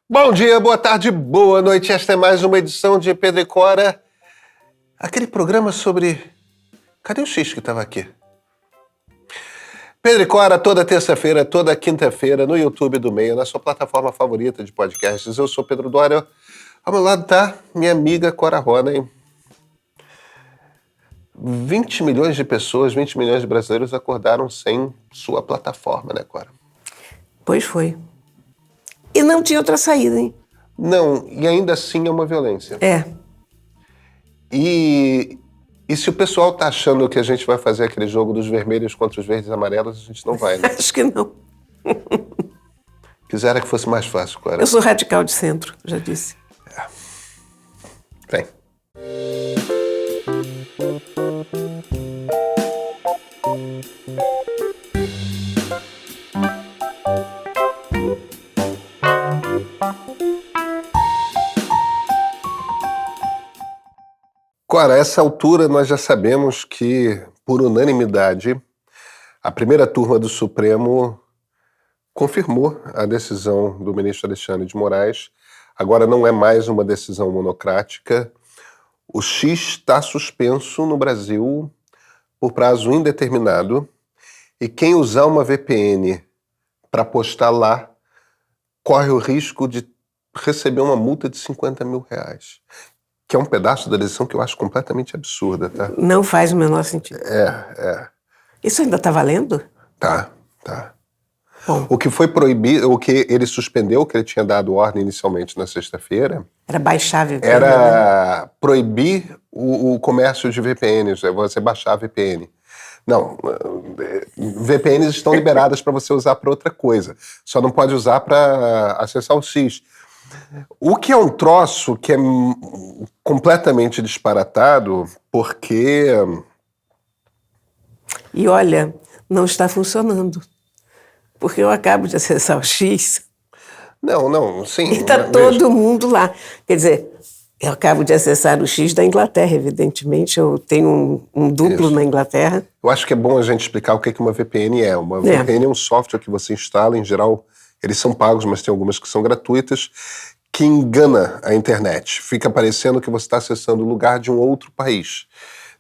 Bom dia, boa tarde, boa noite. Esta é mais uma edição de Pedro e Cora. Aquele programa sobre... Cadê o X que estava aqui? Pedro e Cora, toda terça-feira, toda quinta-feira, no YouTube do Meio, na sua plataforma favorita de podcasts. Eu sou Pedro Dória. Ao meu lado tá minha amiga Cora Ronen. 20 milhões de pessoas, 20 milhões de brasileiros acordaram sem sua plataforma, né, Cora? Pois foi. E não tinha outra saída, hein? Não, e ainda assim é uma violência. É. E se o pessoal tá achando que a gente vai fazer aquele jogo dos vermelhos contra os verdes e amarelos, a gente não vai, né? Acho que não. Quisera que fosse mais fácil, Cora. Eu sou radical de centro, já disse. Vem. Cora, a essa altura nós já sabemos que, por unanimidade, a primeira turma do Supremo confirmou a decisão do ministro Alexandre de Moraes. Agora não é mais uma decisão monocrática. O X está suspenso no Brasil por prazo indeterminado e quem usar uma VPN para postar lá corre o risco de receber uma multa de R$50 mil. Que é um pedaço da decisão que eu acho completamente absurda, tá? Não faz o menor sentido. É. Isso ainda está valendo? Tá. Bom. O que foi proibido, o que ele suspendeu, que ele tinha dado ordem inicialmente na sexta-feira, Era baixar a VPN, era proibir o comércio de VPNs, você baixar a VPN. Não, VPNs estão liberadas para você usar para outra coisa, só não pode usar para acessar o X. O que é um troço que é completamente disparatado, porque... E olha, não está funcionando. Porque eu acabo de acessar o X Não, sim. e está todo mundo lá. Quer dizer, eu acabo de acessar o X da Inglaterra, evidentemente. Eu tenho um duplo na Inglaterra. Eu acho que é bom a gente explicar o que uma VPN é. Uma VPN é um software que você instala, em geral, eles são pagos, mas tem algumas que são gratuitas, que engana a internet. Fica parecendo que você está acessando o lugar de um outro país.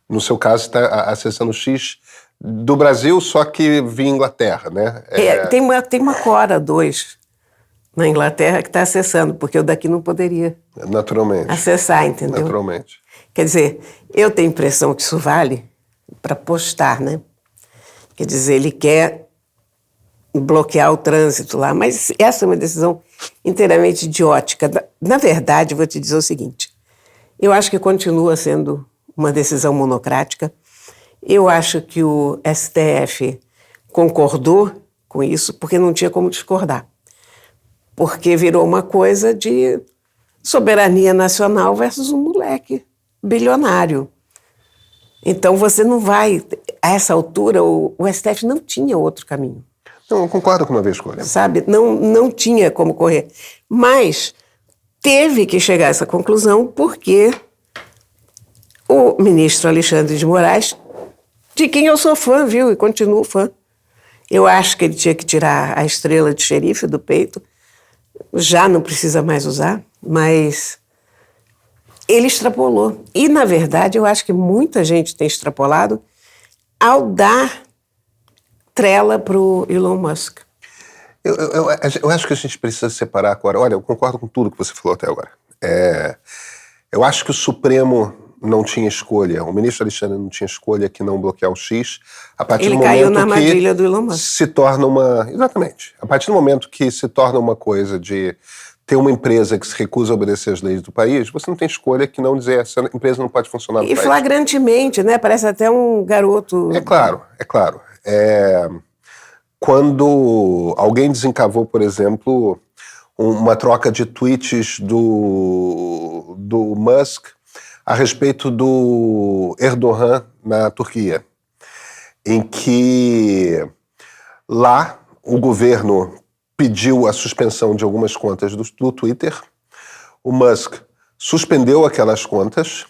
No seu caso, está acessando o X do Brasil, só que via Inglaterra, né? Tem uma Cora 2 na Inglaterra que está acessando, porque eu daqui não poderia Naturalmente. acessar, entendeu? Naturalmente. Quer dizer, eu tenho a impressão que isso vale para postar, né? Quer dizer, ele quer bloquear o trânsito lá, mas essa é uma decisão inteiramente idiótica. Na verdade, vou te dizer o seguinte, eu acho que continua sendo uma decisão monocrática. Eu acho que o STF concordou com isso porque não tinha como discordar. Porque virou uma coisa de soberania nacional versus um moleque bilionário. Então você não vai... A essa altura, o STF não tinha outro caminho. Não, eu concordo com uma vez com ele. Sabe? Não tinha como correr. Mas teve que chegar a essa conclusão porque o ministro Alexandre de Moraes, de quem eu sou fã, viu? E continuo fã. Eu acho que ele tinha que tirar a estrela de xerife do peito. Já não precisa mais usar, mas ele extrapolou. E, na verdade, eu acho que muita gente tem extrapolado ao dar trela para o Elon Musk. Eu acho que a gente precisa separar agora. Olha, eu concordo com tudo que você falou até agora. Eu acho que o Supremo não tinha escolha, o ministro Alexandre não tinha escolha que não bloquear o X, a partir do momento caiu na armadilha do Elon Musk. Se torna uma... Exatamente. A partir do momento que se torna uma coisa de ter uma empresa que se recusa a obedecer as leis do país, você não tem escolha que não dizer essa empresa não pode funcionar no país. E flagrantemente, né? Parece até um garoto... É claro. Quando alguém desencavou, por exemplo, uma troca de tweets do Musk a respeito do Erdogan na Turquia, em que lá o governo pediu a suspensão de algumas contas do Twitter, o Musk suspendeu aquelas contas,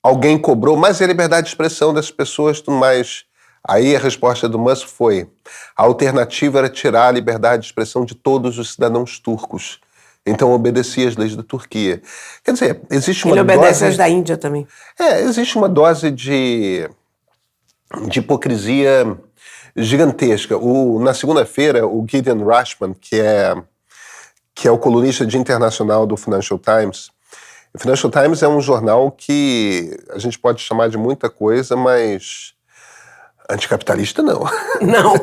alguém cobrou, mas é a liberdade de expressão das pessoas, tudo mais. Aí a resposta do Musk foi: a alternativa era tirar a liberdade de expressão de todos os cidadãos turcos. então obedecia às leis da Turquia. Quer dizer, existe uma Ele obedece dose... às da Índia também. existe uma dose de hipocrisia gigantesca. Na segunda-feira, o Gideon Rachman, que é o colunista de internacional do Financial Times. O Financial Times é um jornal que a gente pode chamar de muita coisa, mas anticapitalista não. Não.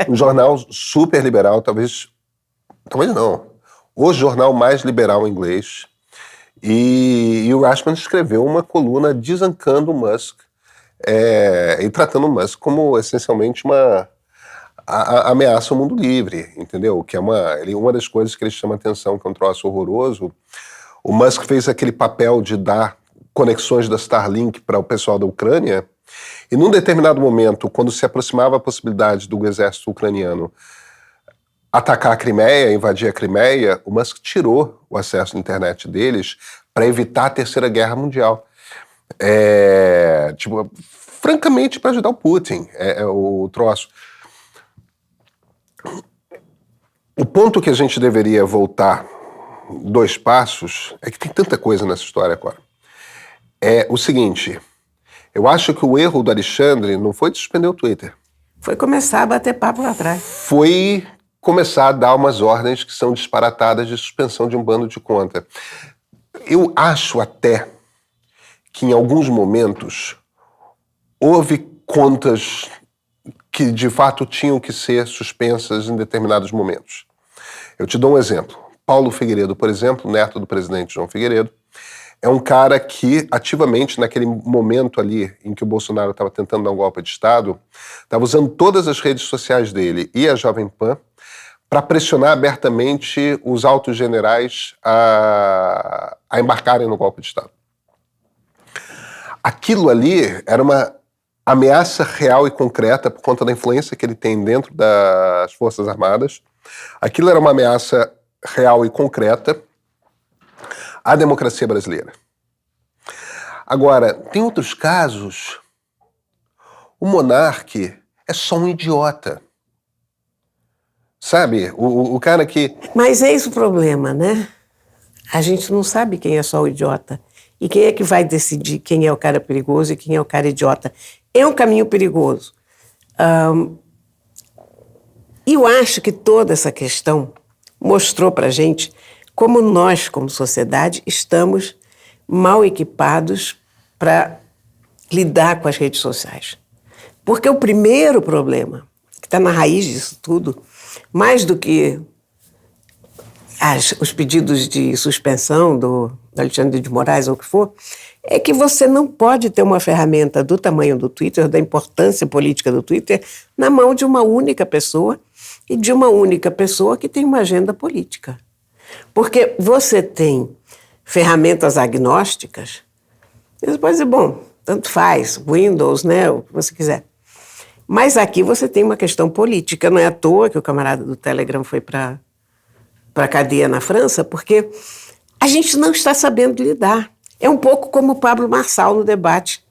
Um jornal super liberal, talvez não. O jornal mais liberal em inglês. E o Rachman escreveu uma coluna desancando o Musk e tratando o Musk como essencialmente uma ameaça ao mundo livre, entendeu? Que é uma das coisas que ele chama atenção, que é um troço horroroso. O Musk fez aquele papel de dar conexões da Starlink para o pessoal da Ucrânia, e num determinado momento, quando se aproximava a possibilidade do exército ucraniano atacar a Crimeia, invadir a Crimeia, o Musk tirou o acesso à internet deles para evitar a Terceira Guerra Mundial. Francamente, para ajudar o Putin, o troço. O ponto que a gente deveria voltar 2 passos é que tem tanta coisa nessa história agora. É o seguinte, eu acho que o erro do Alexandre não foi de suspender o Twitter. Foi começar a bater papo lá atrás. Foi começar a dar umas ordens que são disparatadas de suspensão de um bando de conta. Eu acho até que em alguns momentos houve contas que de fato tinham que ser suspensas em determinados momentos. Eu te dou um exemplo. Paulo Figueiredo, por exemplo, neto do presidente João Figueiredo, é um cara que ativamente, naquele momento ali em que o Bolsonaro estava tentando dar um golpe de Estado, estava usando todas as redes sociais dele e a Jovem Pan para pressionar abertamente os altos generais a embarcarem no golpe de Estado. Aquilo ali era uma ameaça real e concreta por conta da influência que ele tem dentro das Forças Armadas. Aquilo era uma ameaça real e concreta à democracia brasileira. Agora, tem outros casos. O monarca é só um idiota. Sabe? O cara que... Mas é esse o problema, né? A gente não sabe quem é só o idiota. E quem é que vai decidir quem é o cara perigoso e quem é o cara idiota? É um caminho perigoso. E eu acho que toda essa questão mostrou pra gente como nós, como sociedade, estamos mal equipados para lidar com as redes sociais. Porque o primeiro problema, que está na raiz disso tudo, mais do que os pedidos de suspensão do Alexandre de Moraes ou o que for, é que você não pode ter uma ferramenta do tamanho do Twitter, da importância política do Twitter, na mão de uma única pessoa e de uma única pessoa que tem uma agenda política. Porque você tem ferramentas agnósticas, você pode dizer, bom, tanto faz, Windows, né, o que você quiser. Mas aqui você tem uma questão política, não é à toa que o camarada do Telegram foi para a cadeia na França, porque a gente não está sabendo lidar. É um pouco como o Pablo Marçal no debate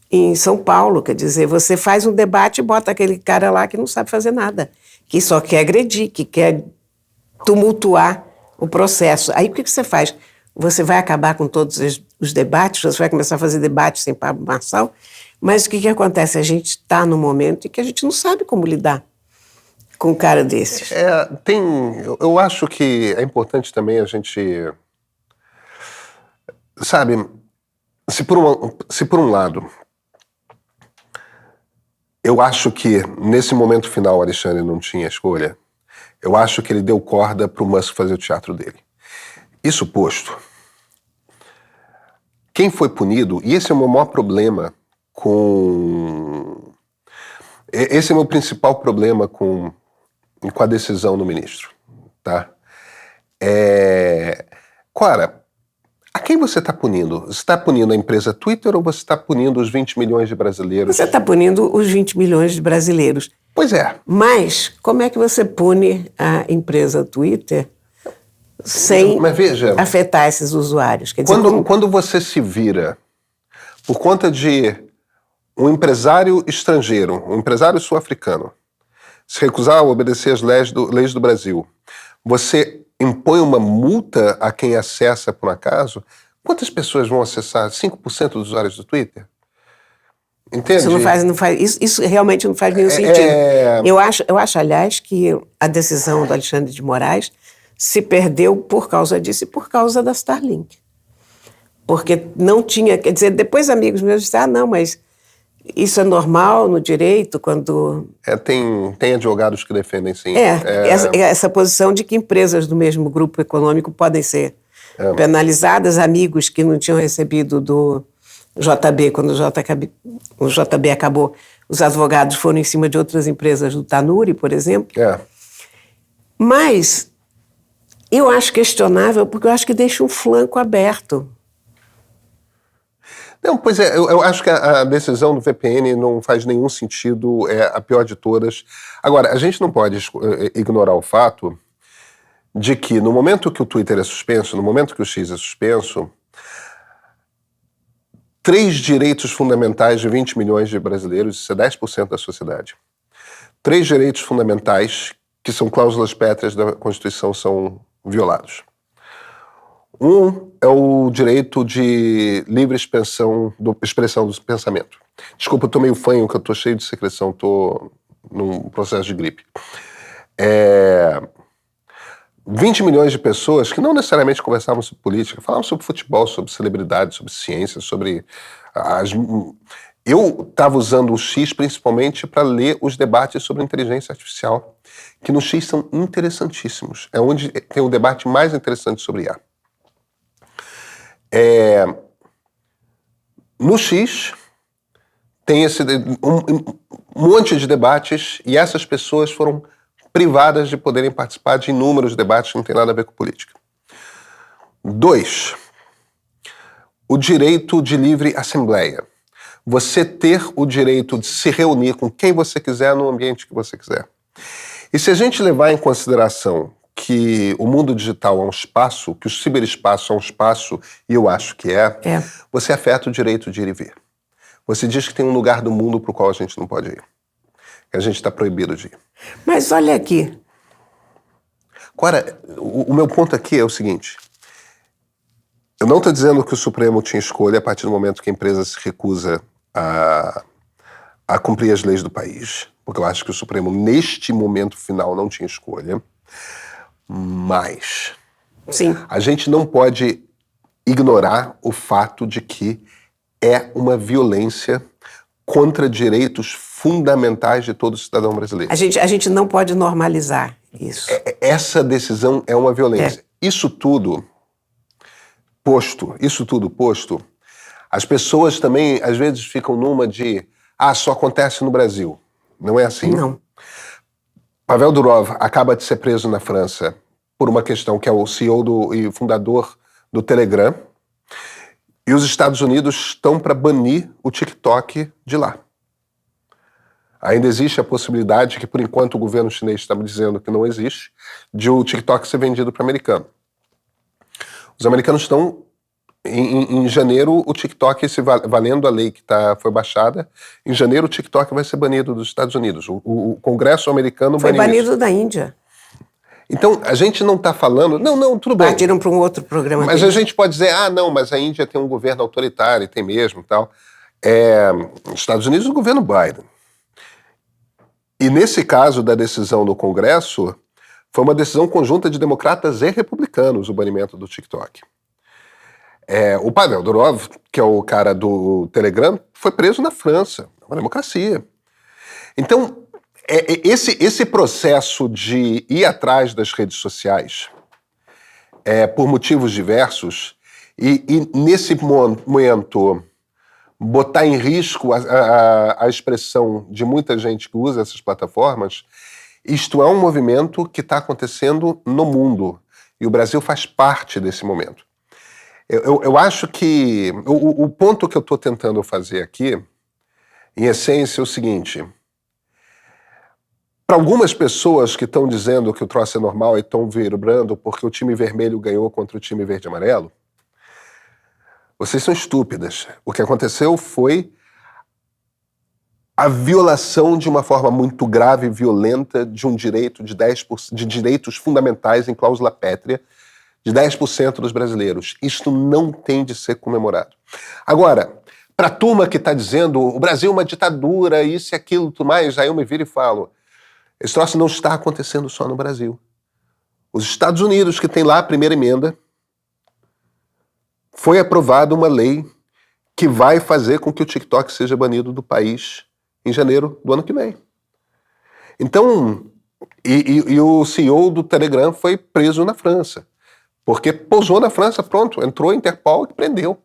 em São Paulo, quer dizer, você faz um debate e bota aquele cara lá que não sabe fazer nada, que só quer agredir, que quer tumultuar o processo. Aí o que você faz? Você vai acabar com todos os debates, você vai começar a fazer debates sem Pablo Marçal, mas o que acontece? A gente está num momento em que a gente não sabe como lidar com um cara desses. Eu acho que é importante também a gente... Sabe, se por um lado, eu acho que nesse momento final o Alexandre não tinha escolha, eu acho que ele deu corda para o Musk fazer o teatro dele. Isso posto, quem foi punido, e esse é o meu maior problema esse é o meu principal problema com a decisão do ministro, tá? Cara, a quem você está punindo? Você está punindo a empresa Twitter ou você está punindo os 20 milhões de brasileiros? Você está punindo os 20 milhões de brasileiros. Pois é. Mas como é que você pune a empresa Twitter sem afetar esses usuários? Quer dizer, quando você se vira por conta de um empresário estrangeiro, um empresário sul-africano, se recusar a obedecer às leis do Brasil, você impõe uma multa a quem acessa por um acaso, quantas pessoas vão acessar? 5% dos usuários do Twitter? Entende? Isso realmente não faz nenhum sentido. Eu acho, aliás, que a decisão do Alexandre de Moraes se perdeu por causa disso e por causa da Starlink. Porque não tinha... Quer dizer, depois amigos meus disseram, não, mas isso é normal no direito, quando... Tem advogados que defendem, sim. Essa posição de que empresas do mesmo grupo econômico podem ser penalizadas, amigos que não tinham recebido do JB, quando o JB acabou, os advogados foram em cima de outras empresas, do Tanuri, por exemplo. Mas eu acho questionável, porque eu acho que deixa um flanco aberto. Não, pois é, eu acho que a decisão do VPN não faz nenhum sentido, é a pior de todas. Agora, a gente não pode ignorar o fato de que no momento que o Twitter é suspenso, no momento que o X é suspenso, 3 direitos fundamentais de 20 milhões de brasileiros, isso é 10% da sociedade. 3 direitos fundamentais, que são cláusulas pétreas da Constituição, são violados. Um é o direito de livre expressão do pensamento. Desculpa, eu tô meio fanho, que eu tô cheio de secreção, tô num processo de gripe. 20 milhões de pessoas que não necessariamente conversavam sobre política, falavam sobre futebol, sobre celebridade, sobre ciência, sobre... Eu estava usando o X principalmente para ler os debates sobre inteligência artificial, que no X são interessantíssimos. É onde tem o debate mais interessante sobre IA. No X tem um monte de debates e essas pessoas foram privadas de poderem participar de inúmeros debates que não tem nada a ver com política. 2. O direito de livre assembleia. Você ter o direito de se reunir com quem você quiser no ambiente que você quiser. E se a gente levar em consideração que o mundo digital é um espaço, que o ciberespaço é um espaço, e eu acho que você afeta o direito de ir e vir. Você diz que tem um lugar do mundo para o qual a gente não pode ir. Que a gente está proibido de ir. Mas olha aqui. Agora, o meu ponto aqui é o seguinte. Eu não estou dizendo que o Supremo tinha escolha a partir do momento que a empresa se recusa a cumprir as leis do país. Porque eu acho que o Supremo, neste momento final, não tinha escolha. Mas a gente não pode ignorar o fato de que é uma violência contra direitos fundamentais de todo cidadão brasileiro. A gente não pode normalizar isso. Essa decisão é uma violência. Isso tudo posto, as pessoas também às vezes ficam numa de só acontece no Brasil. Não é assim. Não. Pavel Durov acaba de ser preso na França por uma questão que é o CEO e fundador do Telegram, e os Estados Unidos estão para banir o TikTok de lá. Ainda existe a possibilidade, que por enquanto o governo chinês está me dizendo que não existe, de o TikTok ser vendido para o americano. Os americanos estão, em janeiro, o TikTok, valendo a lei que foi baixada, em janeiro o TikTok vai ser banido dos Estados Unidos. O Congresso americano foi banido isso. Da Índia. Então, a gente não está falando... Não, tudo bem. Partiram para um outro programa. Mas deles. A gente pode dizer, não, mas a Índia tem um governo autoritário, e tem mesmo e tal. Nos Estados Unidos, o governo Biden. E nesse caso da decisão do Congresso, foi uma decisão conjunta de democratas e republicanos, o banimento do TikTok. O Pavel Durov, que é o cara do Telegram, foi preso na França. É uma democracia. Então, esse processo de ir atrás das redes sociais, por motivos diversos, e nesse momento botar em risco a expressão de muita gente que usa essas plataformas, isto é um movimento que está acontecendo no mundo. E o Brasil faz parte desse momento. Eu acho que o ponto que eu estou tentando fazer aqui, em essência, é o seguinte. Para algumas pessoas que estão dizendo que o troço é normal e estão vibrando porque o time vermelho ganhou contra o time verde e amarelo, vocês são estúpidas. O que aconteceu foi a violação de uma forma muito grave e violenta de um direito de 10%, de direitos fundamentais em cláusula pétrea de 10% dos brasileiros. Isto não tem de ser comemorado. Agora, para a turma que está dizendo o Brasil é uma ditadura, isso e aquilo, tudo mais, aí eu me viro e falo, esse troço não está acontecendo só no Brasil. Os Estados Unidos, que tem lá a primeira emenda, foi aprovada uma lei que vai fazer com que o TikTok seja banido do país em janeiro do ano que vem. Então, e o CEO do Telegram foi preso na França, porque pousou na França, pronto, entrou a Interpol e prendeu.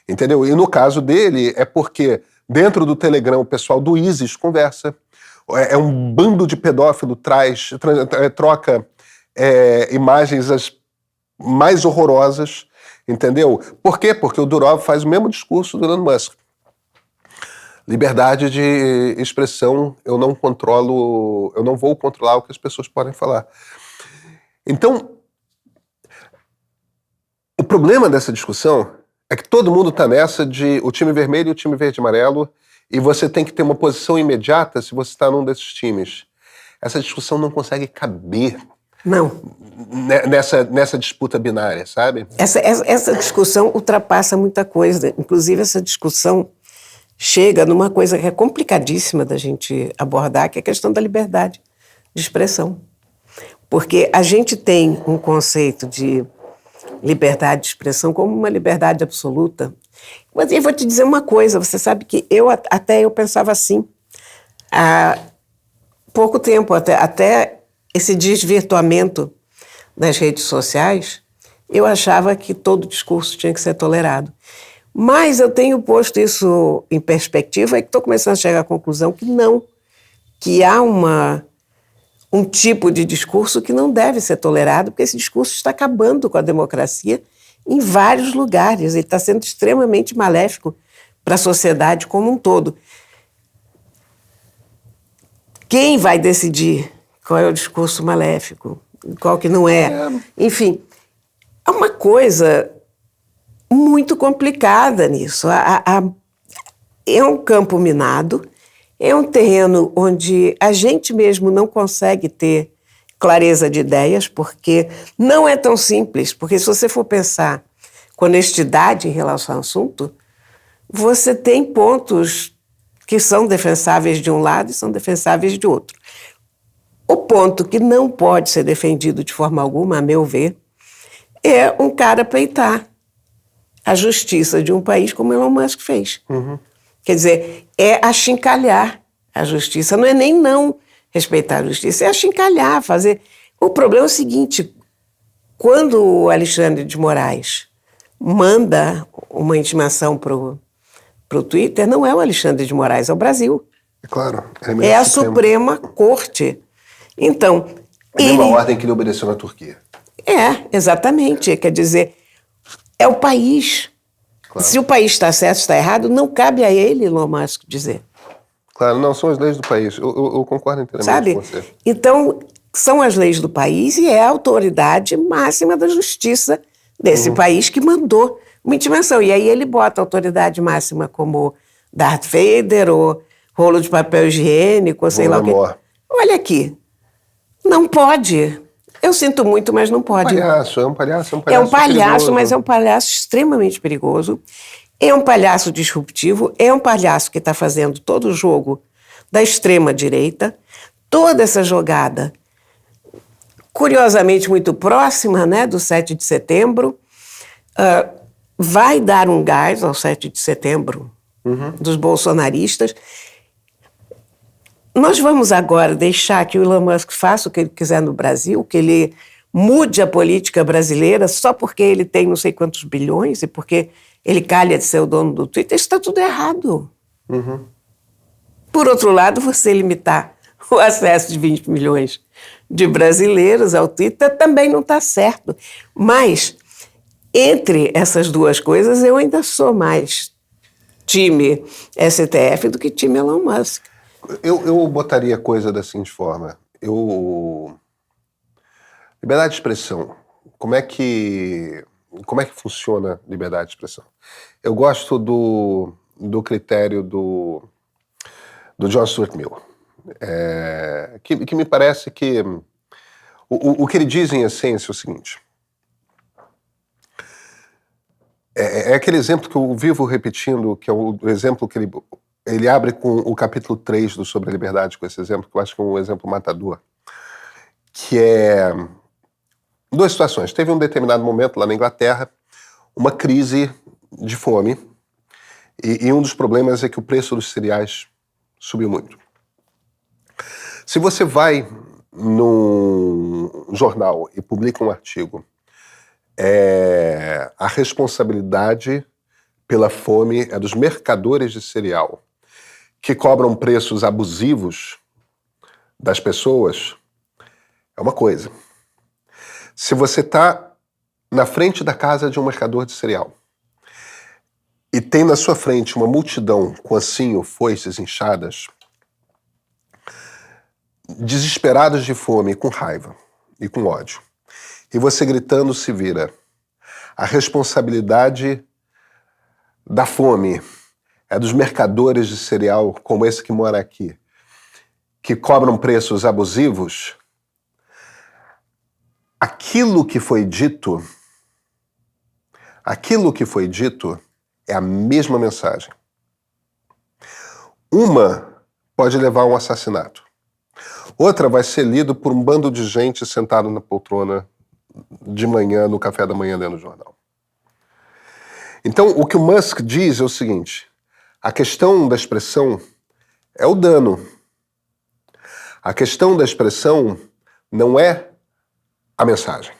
Entendeu? E no caso dele é porque dentro do Telegram o pessoal do ISIS conversa, é um bando de pedófilo troca imagens as mais horrorosas, entendeu? Por quê? Porque o Durov faz o mesmo discurso do Elon Musk. Liberdade de expressão, eu não vou controlar o que as pessoas podem falar. Então, o problema dessa discussão é que todo mundo está nessa de o time vermelho e o time verde e amarelo, e você tem que ter uma posição imediata se você está num desses times. Essa discussão não consegue caber nessa disputa binária, sabe? Essa discussão ultrapassa muita coisa. Inclusive, essa discussão chega numa coisa que é complicadíssima da gente abordar, que é a questão da liberdade de expressão. Porque a gente tem um conceito de liberdade de expressão como uma liberdade absoluta. Mas eu vou te dizer uma coisa, você sabe que eu pensava assim, há pouco tempo, até esse desvirtuamento das redes sociais, eu achava que todo discurso tinha que ser tolerado. Mas eu tenho posto isso em perspectiva e estou começando a chegar à conclusão que não, que há um tipo de discurso que não deve ser tolerado, porque esse discurso está acabando com a democracia em vários lugares. Ele está sendo extremamente maléfico para a sociedade como um todo. Quem vai decidir qual é o discurso maléfico, qual que não é? Enfim, há uma coisa muito complicada nisso. É um campo minado, é um terreno onde a gente mesmo não consegue ter clareza de ideias, porque não é tão simples, porque se você for pensar com honestidade em relação ao assunto, você tem pontos que são defensáveis de um lado e são defensáveis de outro. O ponto que não pode ser defendido de forma alguma, a meu ver, é um cara peitar a justiça de um país como Elon Musk fez. Uhum. Quer dizer, é achincalhar a justiça, não é nem não respeitar a justiça, é achincalhar, fazer... O problema é o seguinte, quando o Alexandre de Moraes manda uma intimação para o Twitter, não é o Alexandre de Moraes, é o Brasil. É claro. É a Suprema Corte. Então... A mesma ordem que ele obedeceu na Turquia. Exatamente. Quer dizer, é o país. Claro. Se o país está certo, está errado, não cabe a ele, Elon Musk, dizer. Claro, não, são as leis do país. Eu concordo inteiramente com você. Então, são as leis do país e é a autoridade máxima da justiça desse país que mandou uma intimação. E aí ele bota a autoridade máxima como Darth Vader ou rolo de papel higiênico, ou sei lá o quê. Olha aqui, não pode. Eu sinto muito, mas não pode. É um palhaço perigoso. Mas é um palhaço extremamente perigoso. É um palhaço disruptivo, é um palhaço que está fazendo todo o jogo da extrema-direita, toda essa jogada, curiosamente muito próxima, né, do 7 de setembro, vai dar um gás ao 7 de setembro dos bolsonaristas. Nós vamos agora deixar que o Elon Musk faça o que ele quiser no Brasil, que ele mude a política brasileira só porque ele tem não sei quantos bilhões e porque ele calha de ser o dono do Twitter. Isso está tudo errado. Por outro lado, você limitar o acesso de 20 milhões de brasileiros ao Twitter também não está certo. Mas, entre essas duas coisas, eu ainda sou mais time STF do que time Elon Musk. Eu botaria a coisa da seguinte forma. Liberdade de expressão. Como é que funciona liberdade de expressão? Eu gosto do critério do do John Stuart Mill, que me parece que o que ele diz em essência é o seguinte. É aquele exemplo que eu vivo repetindo, que é o exemplo que ele abre com o capítulo 3 do Sobre a Liberdade, com esse exemplo, que eu acho que é um exemplo matador, que é duas situações. Teve um determinado momento lá na Inglaterra, uma crise de fome, e um dos problemas é que o preço dos cereais subiu muito. Se você vai num jornal e publica um artigo, a responsabilidade pela fome é dos mercadores de cereal, que cobram preços abusivos das pessoas, é uma coisa. Se você está na frente da casa de um mercador de cereal e tem na sua frente uma multidão com ancinho, foices, enxadas, desesperados de fome, com raiva e com ódio, e você gritando se vira, a responsabilidade da fome é dos mercadores de cereal, como esse que mora aqui, que cobram preços abusivos, aquilo que foi dito é a mesma mensagem. Uma pode levar a um assassinato. Outra vai ser lido por um bando de gente sentado na poltrona de manhã, no café da manhã, lendo o jornal. Então, o que o Musk diz é o seguinte: a questão da expressão é o dano. A questão da expressão não é a mensagem.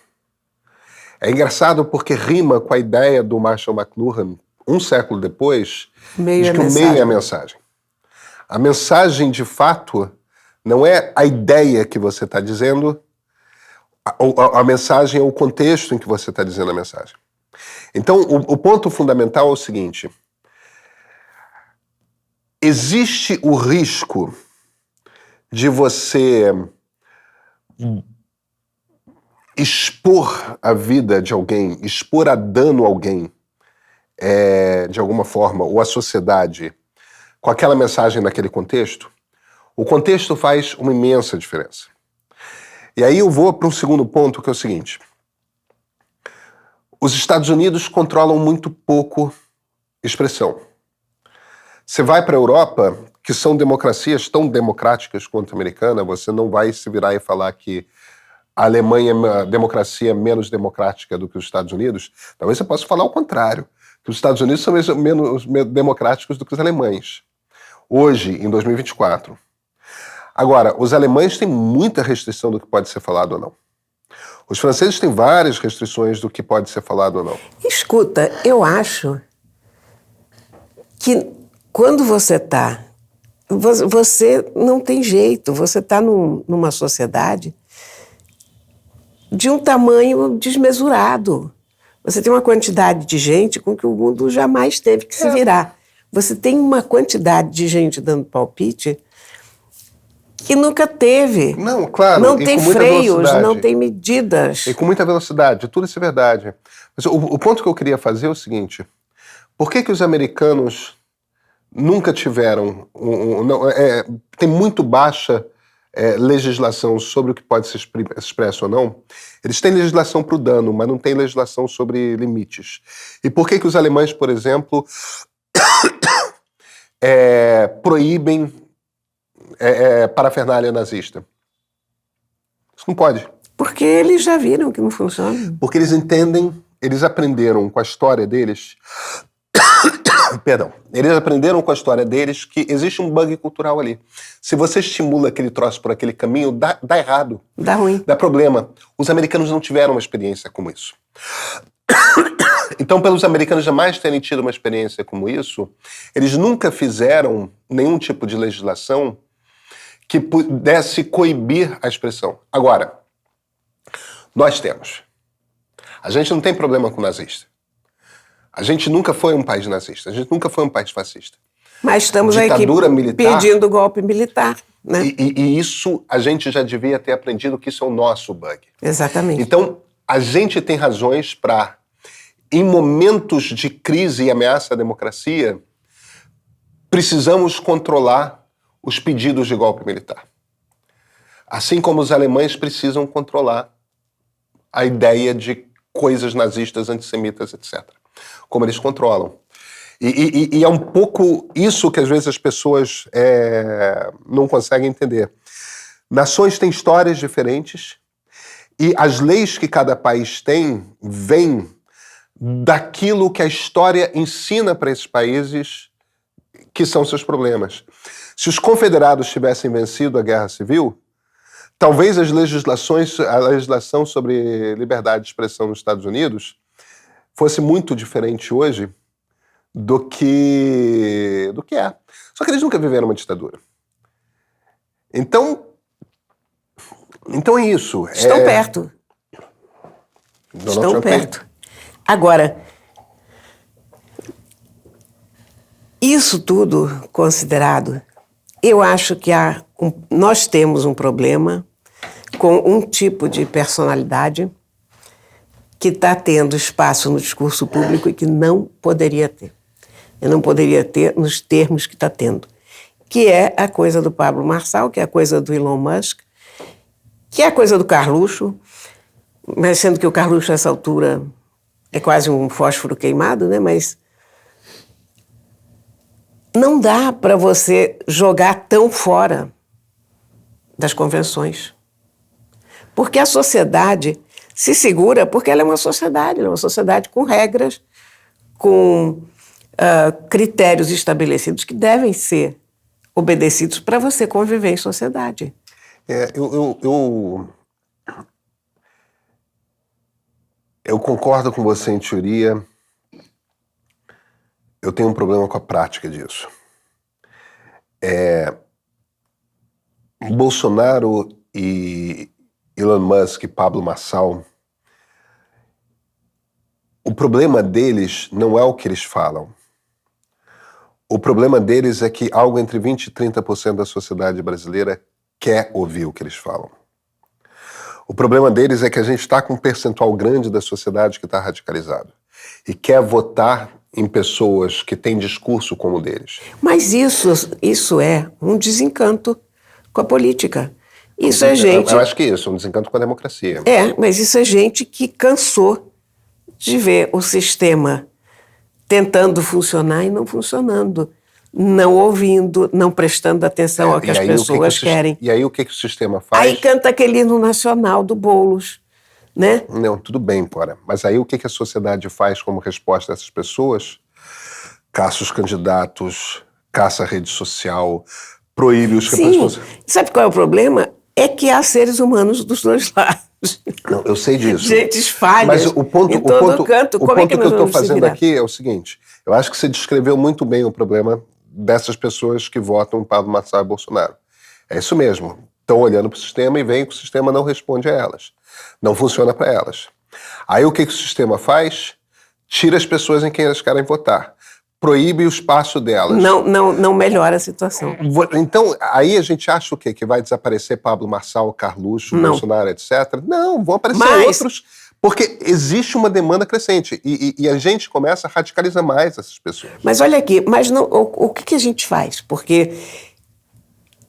É engraçado porque rima com a ideia do Marshall McLuhan, um século depois, de que o meio é a mensagem. A mensagem, de fato, não é a ideia que você está dizendo, a mensagem é o contexto em que você está dizendo a mensagem. Então, o ponto fundamental é o seguinte: existe o risco de você expor a vida de alguém, expor a dano a alguém, de alguma forma, ou a sociedade, com aquela mensagem naquele contexto. O contexto faz uma imensa diferença. E aí eu vou para um segundo ponto, que é o seguinte: os Estados Unidos controlam muito pouco expressão. Você vai para a Europa, que são democracias tão democráticas quanto a americana, você não vai se virar e falar que a Alemanha é uma democracia menos democrática do que os Estados Unidos. Talvez você possa falar o contrário, que os Estados Unidos são menos democráticos do que os alemães. Hoje, em 2024. Agora, os alemães têm muita restrição do que pode ser falado ou não. Os franceses têm várias restrições do que pode ser falado ou não. Escuta, eu acho que quando você está... Você não tem jeito, você está numa sociedade de um tamanho desmesurado. Você tem uma quantidade de gente com que o mundo jamais teve que se virar. Você tem uma quantidade de gente dando palpite que nunca teve. Não, claro. Não tem freios, não tem medidas. E com muita velocidade, tudo isso é verdade. Mas o ponto que eu queria fazer é o seguinte: por que os americanos nunca tiveram... tem muito baixa legislação sobre o que pode ser expresso ou não? Eles têm legislação para o dano, mas não tem legislação sobre limites. E por que os alemães, por exemplo, proíbem parafernália nazista? Isso não pode. Porque eles já viram que não funciona. Porque eles entendem, eles aprenderam com a história deles... Perdão. Eles aprenderam com a história deles que existe um bug cultural ali. Se você estimula aquele troço por aquele caminho, dá errado. Dá ruim. Dá problema. Os americanos não tiveram uma experiência como isso. Então, pelos americanos jamais terem tido uma experiência como isso, eles nunca fizeram nenhum tipo de legislação que pudesse coibir a expressão. Agora, nós temos. A gente não tem problema com nazista. A gente nunca foi um país nazista, a gente nunca foi um país fascista. Mas estamos ditadura aqui militar, pedindo golpe militar, né? E isso a gente já devia ter aprendido que isso é o nosso bug. Exatamente. Então, a gente tem razões para, em momentos de crise e ameaça à democracia, precisamos controlar os pedidos de golpe militar. Assim como os alemães precisam controlar a ideia de coisas nazistas, antissemitas, etc. Como eles controlam. E é um pouco isso que às vezes as pessoas não conseguem entender. Nações têm histórias diferentes e as leis que cada país tem vêm daquilo que a história ensina para esses países que são seus problemas. Se os confederados tivessem vencido a Guerra Civil, talvez a legislação sobre liberdade de expressão nos Estados Unidos fosse muito diferente hoje do que é. Só que eles nunca viveram uma ditadura. Então é isso. Estão perto. Estão perto. Agora, isso tudo considerado, eu acho que nós temos um problema com um tipo de personalidade que está tendo espaço no discurso público e que não poderia ter. E não poderia ter nos termos que está tendo. Que é a coisa do Pablo Marçal, que é a coisa do Elon Musk, que é a coisa do Carluxo, mas sendo que o Carluxo, nessa altura, é quase um fósforo queimado, né? Mas não dá para você jogar tão fora das convenções. Porque a sociedade se segura porque ela é uma sociedade com regras, com critérios estabelecidos que devem ser obedecidos para você conviver em sociedade. Eu concordo com você em teoria. Eu tenho um problema com a prática disso. Bolsonaro e Elon Musk e Pablo Marçal, o problema deles não é o que eles falam. O problema deles é que algo entre 20% e 30% da sociedade brasileira quer ouvir o que eles falam. O problema deles é que a gente está com um percentual grande da sociedade que está radicalizado e quer votar em pessoas que têm discurso como o deles. Mas isso é um desencanto com a política. Isso é gente... Eu acho que isso, um desencanto com a democracia. Mas isso é gente que cansou de ver o sistema tentando funcionar e não funcionando, não ouvindo, não prestando atenção ao que as pessoas querem. E aí o que o sistema faz? Aí canta aquele hino nacional do Boulos, né? Não, tudo bem, Cora. Mas aí o que a sociedade faz como resposta a essas pessoas? Caça os candidatos, caça a rede social, proíbe os representantes. Sabe qual é o problema? É que há seres humanos dos dois lados. Não, eu sei disso. Gente falha. Mas o ponto que eu estou fazendo aqui é o seguinte: eu acho que você descreveu muito bem o problema dessas pessoas que votam em Pablo Marçal e Bolsonaro. É isso mesmo. Estão olhando para o sistema e veem que o sistema não responde a elas. Não funciona para elas. Aí o que o sistema faz? Tira as pessoas em quem elas querem votar. Proíbe o espaço delas. Não melhora a situação. Então, aí a gente acha o quê? Que vai desaparecer Pablo Marçal, Carluxo, Bolsonaro, etc.? Não, vão aparecer outros, porque existe uma demanda crescente e a gente começa a radicalizar mais essas pessoas. Mas olha aqui, o que a gente faz? Porque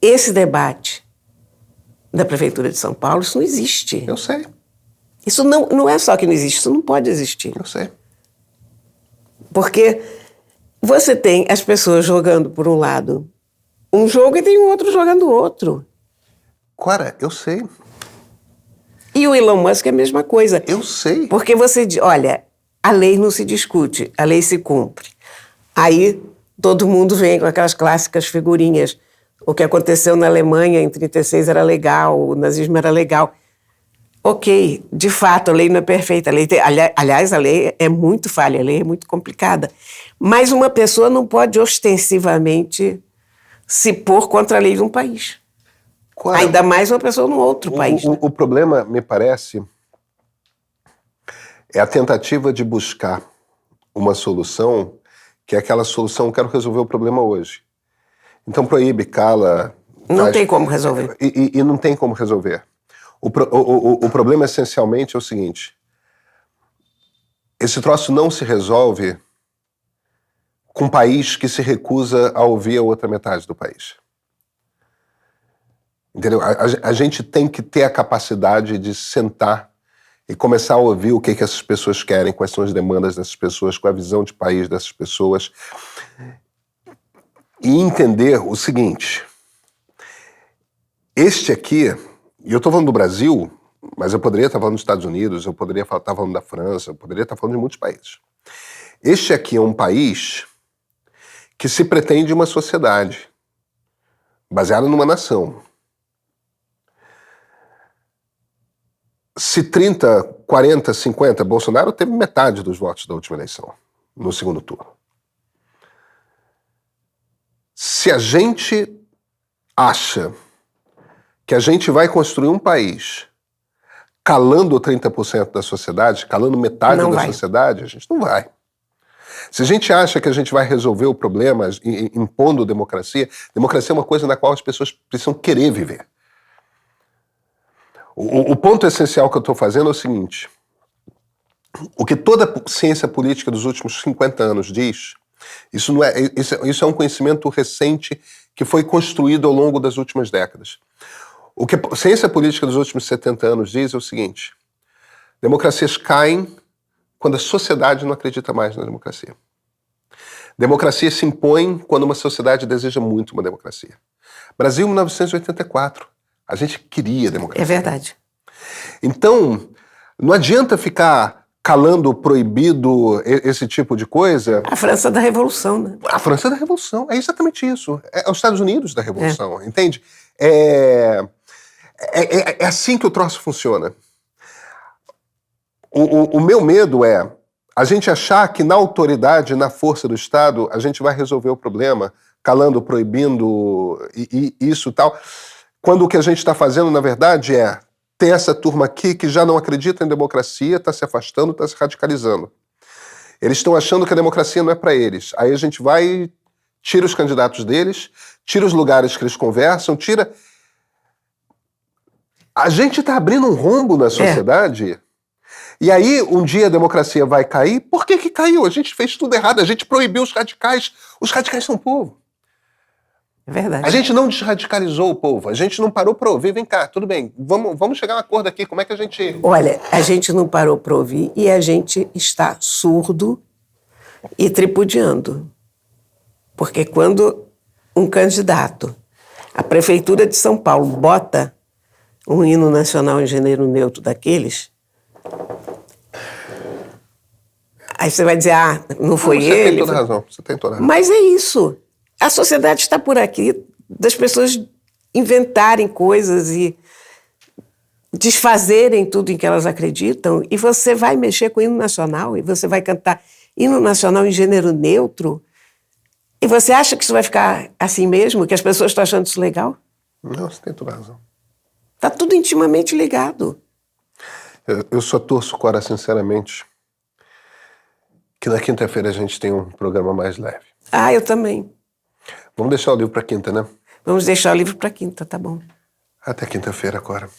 esse debate da Prefeitura de São Paulo, isso não existe. Eu sei. Isso não é só que não existe, isso não pode existir. Eu sei. Porque você tem as pessoas jogando, por um lado, um jogo e tem um outro jogando outro. Cora, eu sei. E o Elon Musk é a mesma coisa. Eu sei. Porque você diz, olha, a lei não se discute, a lei se cumpre. Aí todo mundo vem com aquelas clássicas figurinhas. O que aconteceu na Alemanha em 1936 era legal, o nazismo era legal. Ok, de fato, a lei não é perfeita. Aliás, a lei é muito falha, a lei é muito complicada. Mas uma pessoa não pode ostensivamente se pôr contra a lei de um país. Claro. Ainda mais uma pessoa num outro país. O problema, me parece, é a tentativa de buscar uma solução que é aquela solução, quero resolver o problema hoje. Então proíbe, cala... Não tem como resolver. E não tem como resolver. O problema essencialmente é o seguinte: esse troço não se resolve com um país que se recusa a ouvir a outra metade do país. Entendeu? A gente tem que ter a capacidade de sentar e começar a ouvir o que essas pessoas querem, quais são as demandas dessas pessoas, qual é a visão de país dessas pessoas. E entender o seguinte, este aqui, e eu estou falando do Brasil, mas eu poderia estar falando dos Estados Unidos, eu poderia estar falando da França, eu poderia estar falando de muitos países. Este aqui é um país que se pretende uma sociedade baseada numa nação. Se 30, 40, 50, Bolsonaro teve metade dos votos da última eleição, no segundo turno. Se a gente acha que a gente vai construir um país calando 30% da sociedade, calando metade da sociedade, a gente não vai. Se a gente acha que a gente vai resolver o problema impondo democracia, democracia é uma coisa na qual as pessoas precisam querer viver. O ponto essencial que eu estou fazendo é o seguinte, o que toda a ciência política dos últimos 50 anos diz, isso é um conhecimento recente que foi construído ao longo das últimas décadas. O que a ciência política dos últimos 70 anos diz é o seguinte, democracias caem quando a sociedade não acredita mais na democracia. Democracia se impõe quando uma sociedade deseja muito uma democracia. Brasil, 1984. A gente queria democracia. É verdade. Então, não adianta ficar calando proibido esse tipo de coisa. A França da Revolução, né? A França da Revolução, é exatamente isso. É os Estados Unidos da Revolução, entende? É assim que o troço funciona. O meu medo é a gente achar que na autoridade, na força do Estado, a gente vai resolver o problema, calando, proibindo isso e tal, quando o que a gente está fazendo, na verdade, é ter essa turma aqui que já não acredita em democracia, está se afastando, está se radicalizando. Eles estão achando que a democracia não é para eles. Aí a gente vai, tira os candidatos deles, tira os lugares que eles conversam, tira... A gente está abrindo um rombo na sociedade... E aí, um dia a democracia vai cair. Por que caiu? A gente fez tudo errado, a gente proibiu os radicais. Os radicais são o povo. É verdade. A gente não desradicalizou o povo, a gente não parou para ouvir. Vem cá, tudo bem, vamos chegar a um acordo aqui, como é que a gente... Olha, a gente não parou para ouvir e a gente está surdo e tripudiando. Porque quando um candidato, a Prefeitura de São Paulo, bota um hino nacional em gênero neutro daqueles... Aí você vai dizer, não foi ele. Você tem toda a razão, você tem toda a razão. Mas é isso. A sociedade está por aqui, das pessoas inventarem coisas e desfazerem tudo em que elas acreditam, e você vai mexer com o hino nacional, e você vai cantar hino nacional em gênero neutro, e você acha que isso vai ficar assim mesmo, que as pessoas estão achando isso legal? Não, você tem toda a razão. Está tudo intimamente ligado. Eu só torço, Cora, sinceramente, que na quinta-feira a gente tem um programa mais leve. Eu também. Vamos deixar o livro para quinta, né? Vamos deixar o livro para quinta, tá bom. Até quinta-feira, Cora.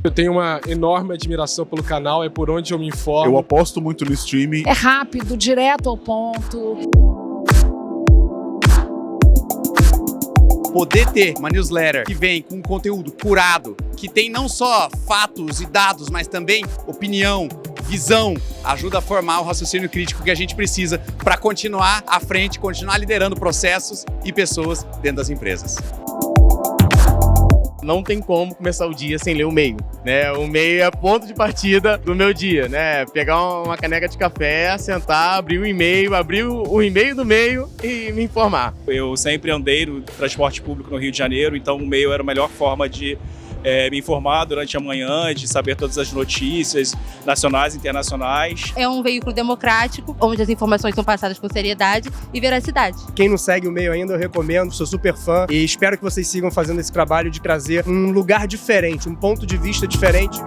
Eu tenho uma enorme admiração pelo canal, é por onde eu me informo. Eu aposto muito no streaming. É rápido, direto ao ponto. Poder ter uma newsletter que vem com conteúdo curado, que tem não só fatos e dados, mas também opinião, visão, ajuda a formar o raciocínio crítico que a gente precisa para continuar à frente, continuar liderando processos e pessoas dentro das empresas. Não tem como começar o dia sem ler o e-mail, né? O e-mail é ponto de partida do meu dia, né? Pegar uma caneca de café, sentar, abrir o e-mail, abrir o e-mail do meio e me informar. Eu sempre andei no transporte público no Rio de Janeiro, então o e-mail era a melhor forma de me informar durante a manhã, de saber todas as notícias nacionais e internacionais. É um veículo democrático, onde as informações são passadas com seriedade e veracidade. Quem não segue o e-mail ainda, eu recomendo, sou super fã e espero que vocês sigam fazendo esse trabalho de trazer um lugar diferente, um ponto de vista diferente.